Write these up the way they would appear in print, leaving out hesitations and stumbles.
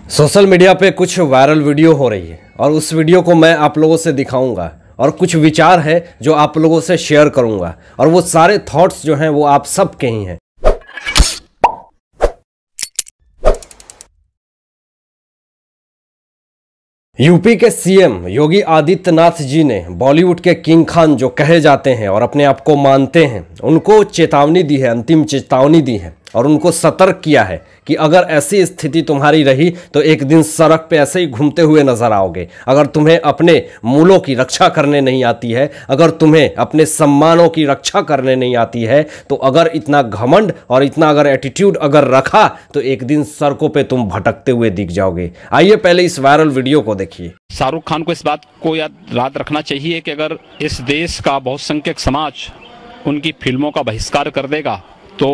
Social media पे कुछ viral video हो रही है और उस वीडियो को मैं आप लोगों से दिखाऊंगा और कुछ विचार है जो आप लोगों से शेयर करूंगा और वो सारे थॉट्स जो हैं वो आप सब के ही हैं। यूपी के सीएम योगी आदित्यनाथ जी ने बॉलीवुड के किंग खान जो कहे जाते हैं और अपने आप को मानते हैं, उनको चेतावनी दी है, अंतिम चेतावनी दी है और उनको सतर्क किया है कि अगर ऐसी स्थिति तुम्हारी रही तो एक दिन सड़क पे ऐसे ही घूमते हुए नजर आओगे। अगर तुम्हें अपने मूलों की रक्षा करने नहीं आती है, अगर तुम्हें अपने सम्मानों की रक्षा करने नहीं आती है, तो अगर इतना घमंड और इतना अगर एटीट्यूड अगर रखा तो एक दिन सड़कों पे तुम भटकते हुए दिख जाओगे। आइए पहले इस वायरल वीडियो को देखिए। शाहरुख खान को इस बात को याद रखना चाहिए कि अगर इस देश का बहुसंख्यक समाज उनकी फिल्मों का बहिष्कार कर देगा तो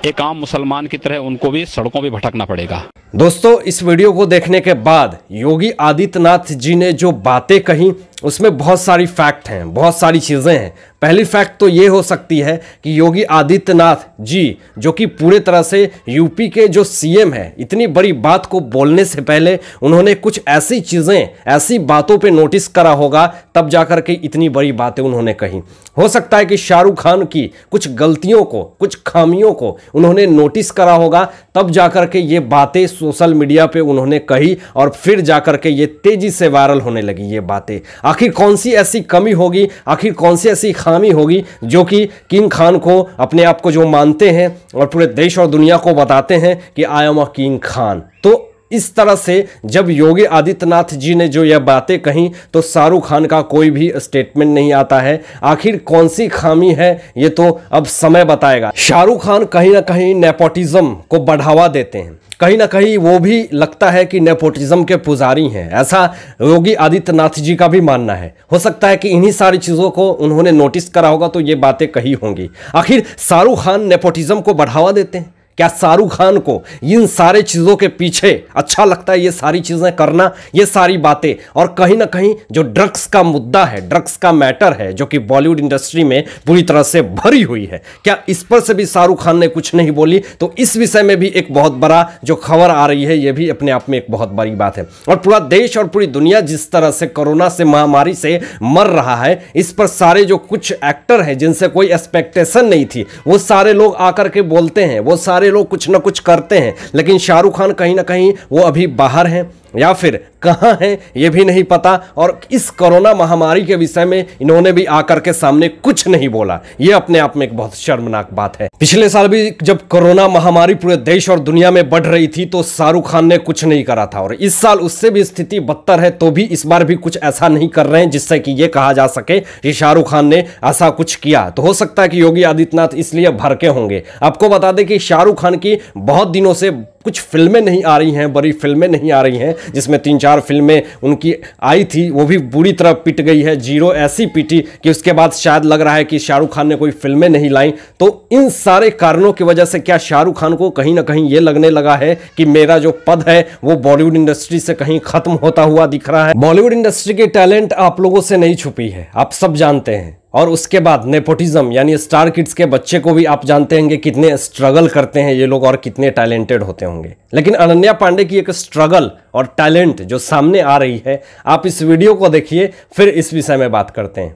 एक आम मुसलमान की तरह उनको भी सड़कों पे भटकना पड़ेगा। दोस्तों, इस वीडियो को देखने के बाद योगी आदित्यनाथ जी ने जो बातें कही उसमें बहुत सारी फैक्ट हैं, बहुत सारी चीज़ें हैं। पहली फैक्ट तो ये हो सकती है कि योगी आदित्यनाथ जी जो कि पूरे तरह से यूपी के जो सीएम है, इतनी बड़ी बात को बोलने से पहले उन्होंने कुछ ऐसी चीज़ें, ऐसी बातों पे नोटिस करा होगा, तब जाकर के इतनी बड़ी बातें उन्होंने कही। हो सकता है कि शाहरुख खान की कुछ गलतियों को, कुछ खामियों को उन्होंने नोटिस करा होगा, तब जाकर के ये बातें सोशल मीडिया पे उन्होंने कही और फिर जाकर के ये तेजी से वायरल होने लगी ये बातें। आखिर कौन सी ऐसी कमी होगी, आखिर कौन सी ऐसी खामी होगी जो कि किंग खान को, अपने आप को जो मानते हैं और पूरे देश और दुनिया को बताते हैं कि I am a king Khan. तो इस तरह से जब योगी आदित्यनाथ जी ने जो यह बातें कहीं तो शाहरुख खान का कोई भी स्टेटमेंट नहीं आता है। आखिर कौन सी खामी है ये तो अब समय बताएगा। शाहरुख खान कहीं ना कहीं नेपोटिज्म को बढ़ावा देते हैं, कहीं ना कहीं वो भी लगता है कि नेपोटिज्म के पुजारी हैं, ऐसा योगी आदित्यनाथ जी का भी मानना है। हो सकता है कि इन्हीं सारी चीज़ों को उन्होंने नोटिस करा होगा तो ये बातें कही होंगी। आखिर शाहरुख खान नेपोटिज्म को बढ़ावा देते हैं? क्या शाहरुख खान को इन सारे चीज़ों के पीछे अच्छा लगता है ये सारी चीज़ें करना, ये सारी बातें? और कहीं ना कहीं जो ड्रग्स का मुद्दा है, ड्रग्स का मैटर है, जो कि बॉलीवुड इंडस्ट्री में पूरी तरह से भरी हुई है, क्या इस पर से भी शाहरुख खान ने कुछ नहीं बोली? तो इस विषय में भी एक बहुत बड़ा जो खबर आ रही है, ये भी अपने आप में एक बहुत बड़ी बात है। और पूरा देश और पूरी दुनिया जिस तरह से कोरोना से, महामारी से मर रहा है, इस पर सारे जो कुछ एक्टर हैं जिनसे कोई एक्सपेक्टेशन नहीं थी, वो सारे लोग आकर के बोलते हैं, वो सारे लोग कुछ ना कुछ करते हैं। लेकिन शाहरुख खान कहीं ना कहीं वो अभी बाहर हैं या फिर कहां हैं ये भी नहीं पता। और इस कोरोना महामारी के विषय में इन्होंने भी आकर के सामने कुछ नहीं बोला। ये अपने आप में एक बहुत शर्मनाक बात है। पिछले साल भी जब कोरोना महामारी पूरे देश और दुनिया में बढ़ रही थी तो शाहरुख खान ने कुछ नहीं करा था और इस साल उससे भी स्थिति बदतर है, तो भी इस बार भी कुछ ऐसा नहीं कर रहे हैं जिससे कि ये कहा जा सके कि शाहरुख खान ने ऐसा कुछ किया। तो हो सकता है कि योगी आदित्यनाथ इसलिए भड़के होंगे। आपको बता दें कि शाहरुख खान की बहुत दिनों से कुछ फिल्में नहीं आ रही हैं, बड़ी फिल्में नहीं आ रही हैं, जिसमें 3-4 फिल्में उनकी आई थी, वो भी बुरी तरह पिट गई है। जीरो ऐसी पिटी कि उसके बाद शायद लग रहा है कि शाहरुख खान ने कोई फिल्में नहीं लाई। तो इन सारे कारणों की वजह से क्या शाहरुख खान को कहीं ना कहीं ये लगने लगा है कि मेरा जो पद है वो बॉलीवुड इंडस्ट्री से कहीं खत्म होता हुआ दिख रहा है? बॉलीवुड इंडस्ट्री की टैलेंट आप लोगों से नहीं छुपी है, आप सब जानते हैं। और उसके बाद नेपोटिज्म यानी स्टार किड्स के बच्चे को भी आप जानते हैं कितने स्ट्रगल करते हैं ये लोग और कितने टैलेंटेड होते होंगे। लेकिन अनन्या पांडे की एक स्ट्रगल और टैलेंट जो सामने आ रही है, आप इस वीडियो को देखिए, फिर इस विषय में बात करते हैं।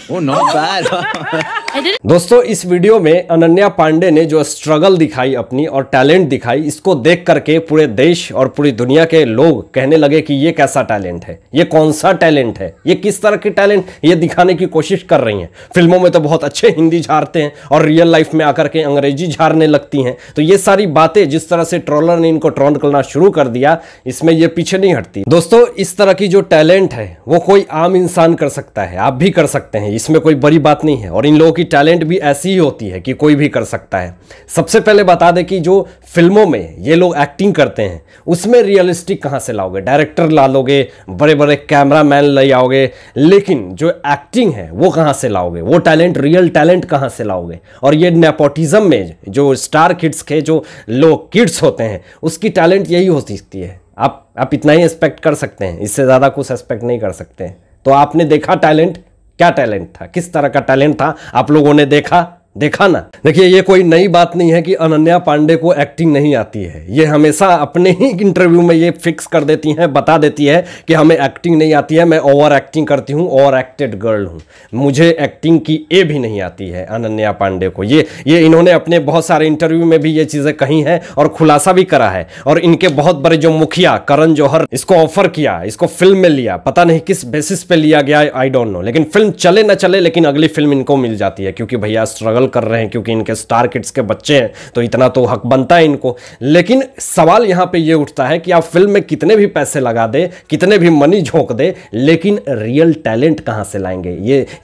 Oh, not bad. दोस्तों, इस वीडियो में अनन्या पांडे ने जो स्ट्रगल दिखाई अपनी और टैलेंट दिखाई, इसको देख करके पूरे देश और पूरी दुनिया के लोग कहने लगे कि ये कैसा टैलेंट है, ये कौन सा टैलेंट है, ये किस तरह की टैलेंट ये दिखाने की कोशिश कर रही हैं। फिल्मों में तो बहुत अच्छे हिंदी झाड़ते हैं और रियल लाइफ में आकर के अंग्रेजी झाड़ने लगती हैं। तो ये सारी बातें जिस तरह से ट्रोलर ने इनको ट्रोल करना शुरू कर दिया, इसमें ये पीछे नहीं हटती। दोस्तों, इस तरह की जो टैलेंट है वो कोई आम इंसान कर सकता है, आप भी कर सकते हैं, इसमें कोई बड़ी बात नहीं है। और इन लोगों की टैलेंट भी ऐसी ही होती है कि कोई भी कर सकता है। सबसे पहले बता दें कि जो फिल्मों में ये लोग एक्टिंग करते हैं उसमें रियलिस्टिक कहां से लाओगे? डायरेक्टर ला लोगे, बड़े बड़े कैमरामैन ले आओगे, लेकिन जो एक्टिंग है वो कहां से लाओगे? वो टैलेंट, रियल टैलेंट कहां से लाओगे? और ये नेपोटिज्म में जो स्टार किड्स के जो लोग किड्स होते हैं उसकी टैलेंट यही हो सकती है। आप इतना ही एक्सपेक्ट कर सकते हैं, इससे ज़्यादा कुछ एक्सपेक्ट नहीं कर सकते हैं। तो आपने देखा टैलेंट, क्या टैलेंट था, किस तरह का टैलेंट था, आप लोगों ने देखा, देखा ना। देखिए, ये कोई नई बात नहीं है कि अनन्या पांडे को एक्टिंग नहीं आती है। ये हमेशा अपने ही इंटरव्यू में ये फिक्स कर देती हैं, बता देती है कि हमें एक्टिंग नहीं आती है, मैं ओवर एक्टिंग करती हूँ, ओवर एक्टेड गर्ल हूँ, मुझे एक्टिंग की ए भी नहीं आती है अनन्या पांडे को। ये इन्होंने अपने बहुत सारे इंटरव्यू में भी ये चीज़ें कही हैं और खुलासा भी करा है। और इनके बहुत बड़े जो मुखिया करण जौहर इसको ऑफर किया, इसको फिल्म में लिया, पता नहीं किस बेसिस पे लिया गया, आई डोंट नो, लेकिन फिल्म चले ना चले लेकिन अगली फिल्म इनको मिल जाती है, क्योंकि भैया स्ट्रगल कर रहे हैं, क्योंकि इनके स्टार किड्स के बच्चे हैं, तो इतना तो हक बनता है इनको। लेकिन सवाल यहां पे ये उठता है कि आप फिल्म में कितने भी पैसे लगा दे, कितने भी मनी झोंक दे, लेकिन रियल टैलेंट कहां से लाएंगे?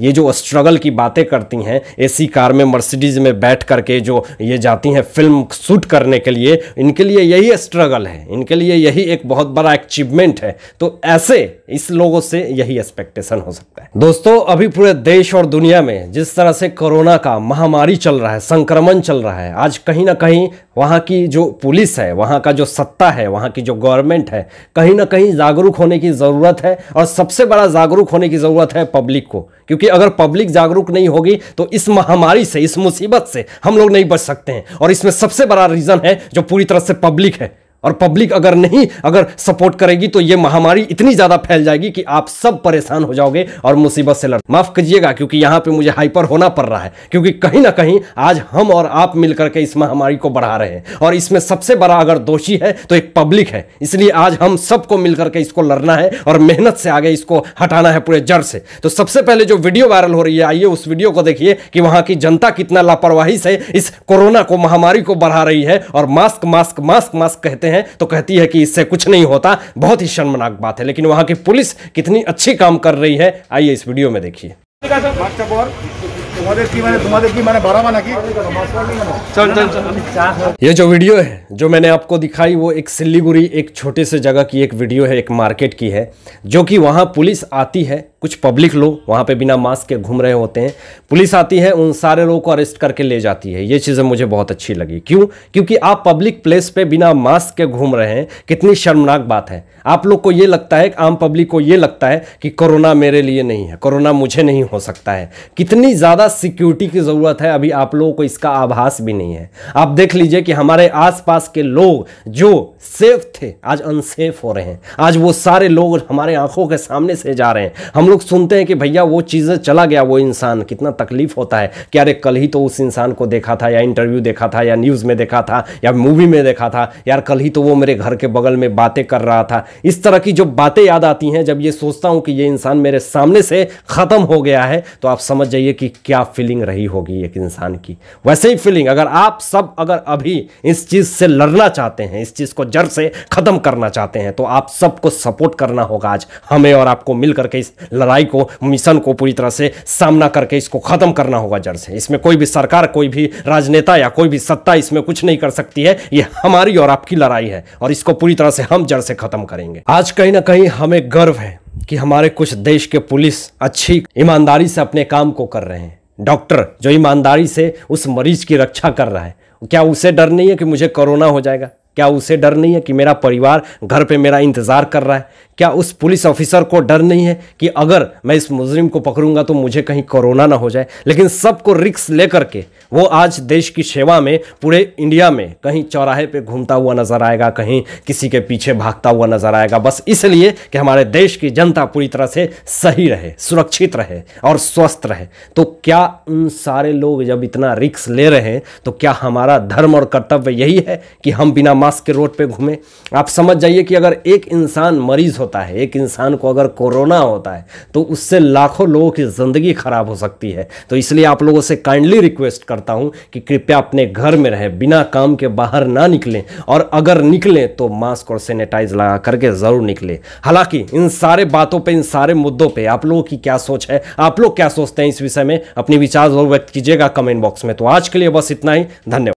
ये जो स्ट्रगल की बातें करती हैं, एसी कार में मर्सिडीज में बैठ करके जो ये जाती हैं फिल्म शूट करने के लिए, इनके लिए यही स्ट्रगल है, इनके लिए यही एक बहुत बड़ा अचीवमेंट है। तो ऐसे इस लोगों से यही एक्सपेक्टेशन हो सकता है। दोस्तों, अभी पूरे देश और दुनिया में जिस तरह से कोरोना का महामारी चल रहा है, संक्रमण चल रहा है, आज कहीं ना कहीं वहाँ की जो पुलिस है, वहाँ का जो सत्ता है, वहाँ की जो गवर्नमेंट है, कहीं ना कहीं जागरूक होने की ज़रूरत है। और सबसे बड़ा जागरूक होने की ज़रूरत है पब्लिक को, क्योंकि अगर पब्लिक जागरूक नहीं होगी तो इस महामारी से, इस मुसीबत से हम लोग नहीं बच सकते हैं। और इसमें सबसे बड़ा रीज़न है जो पूरी तरह से पब्लिक है। और पब्लिक अगर सपोर्ट करेगी तो ये महामारी इतनी ज्यादा फैल जाएगी कि आप सब परेशान हो जाओगे और मुसीबत से लड़। माफ कीजिएगा क्योंकि यहां पे मुझे हाइपर होना पड़ रहा है, क्योंकि कहीं ना कहीं आज हम और आप मिलकर के इस महामारी को बढ़ा रहे हैं और इसमें सबसे बड़ा अगर दोषी है तो एक पब्लिक है। इसलिए आज हम सबको मिलकर के इसको लड़ना है और मेहनत से आगे इसको हटाना है पूरे जड़ से। तो सबसे पहले जो वीडियो वायरल हो रही है, आइए उस वीडियो को देखिए कि वहां की जनता कितना लापरवाही से इस कोरोना को, महामारी को बढ़ा रही है। और मास्क मास्क मास्क मास्क कहते हैं तो कहती है कि इससे कुछ नहीं होता, बहुत ही शर्मनाक बात है। लेकिन वहां की पुलिस कितनी अच्छी काम कर रही है, आइए इस वीडियो में देखिए। ये जो वीडियो है जो मैंने आपको दिखाई, वो एक सिल्लीगुड़ी, एक छोटे से जगह की एक वीडियो है, एक मार्केट की है, जो कि वहाँ पुलिस आती है, कुछ पब्लिक लोग वहाँ पे बिना मास्क के घूम रहे होते हैं, पुलिस आती है, उन सारे लोगों को अरेस्ट करके ले जाती है। ये चीज़ें मुझे बहुत अच्छी लगी। क्यों? क्योंकि आप पब्लिक प्लेस पे बिना मास्क के घूम रहे हैं, कितनी शर्मनाक बात है। आप लोग को ये लगता है, आम पब्लिक को ये लगता है कि कोरोना मेरे लिए नहीं है, कोरोना मुझे नहीं हो सकता है। कितनी ज़्यादा सिक्योरिटी की ज़रूरत है, अभी आप लोगों को इसका आभास भी नहीं है। आप देख लीजिए कि हमारे आसपास के लोग जो सेफ थे आज अनसेफ हो रहे हैं। आज वो सारे लोग हमारे आंखों के सामने से जा रहे हैं। हम लोग सुनते हैं कि भैया वो चीज़ें चला गया, वो इंसान, कितना तकलीफ होता है कि अरे कल ही तो उस इंसान को देखा था, या इंटरव्यू देखा था, या न्यूज़ में देखा था, या मूवी में देखा था, यार कल ही तो वो मेरे घर के बगल में बातें कर रहा था। इस तरह की जो बातें याद आती हैं जब ये सोचता हूं कि ये इंसान मेरे सामने से खत्म हो गया है, तो आप समझ जाइए कि क्या फीलिंग रही होगी एक इंसान की। वैसे ही फीलिंग अगर आप सब अभी इस चीज से लड़ना चाहते हैं, इस चीज को जड़ से खत्म करना चाहते हैं, तो आप सबको सपोर्ट करना होगा। आज हमें और आपको मिलकर के इस लड़ाई को, मिशन को पूरी तरह से सामना करके इसको खत्म करना होगा जड़ से। इसमें कोई भी सरकार, कोई भी राजनेता या कोई भी सत्ता इसमें कुछ नहीं कर सकती है। ये हमारी और आपकी लड़ाई है और इसको पूरी तरह से हम जड़ से खत्म करेंगे। आज कहीं ना कहीं हमें गर्व है कि हमारे कुछ देश के पुलिस अच्छी ईमानदारी से अपने काम को कर रहे हैं। डॉक्टर जो ईमानदारी से उस मरीज की रक्षा कर रहा है, क्या उसे डर नहीं है कि मुझे कोरोना हो जाएगा? क्या उसे डर नहीं है कि मेरा परिवार घर पे मेरा इंतजार कर रहा है? क्या उस पुलिस ऑफिसर को डर नहीं है कि अगर मैं इस मुजरिम को पकड़ूंगा तो मुझे कहीं कोरोना ना हो जाए? लेकिन सबको रिस्क लेकर के वो आज देश की सेवा में पूरे इंडिया में कहीं चौराहे पे घूमता हुआ नजर आएगा, कहीं किसी के पीछे भागता हुआ नजर आएगा, बस इसलिए कि हमारे देश की जनता पूरी तरह से सही रहे, सुरक्षित रहे और स्वस्थ रहे। तो क्या उन सारे लोग जब इतना रिस्क ले रहे हैं तो क्या हमारा धर्म और कर्तव्य यही है कि हम बिना मास्क के रोड पे घूमें? आप समझ जाइए कि अगर एक इंसान मरीज होता है, एक इंसान को अगर कोरोना होता है, तो उससे लाखों लोगों की जिंदगी खराब हो सकती है। तो इसलिए आप लोगों से काइंडली रिक्वेस्ट करता हूं कि कृपया अपने घर में रहे, बिना काम के बाहर ना निकलें, और अगर निकलें तो मास्क और सैनिटाइज लगा करके जरूर निकलें। हालांकि इन सारे बातों पे, इन सारे मुद्दों पे आप लोगों की क्या सोच है, आप लोग क्या सोचते हैं इस विषय में, अपने विचार जरूर व्यक्त कीजिएगा कमेंट बॉक्स में। तो आज के लिए बस इतना ही, धन्यवाद।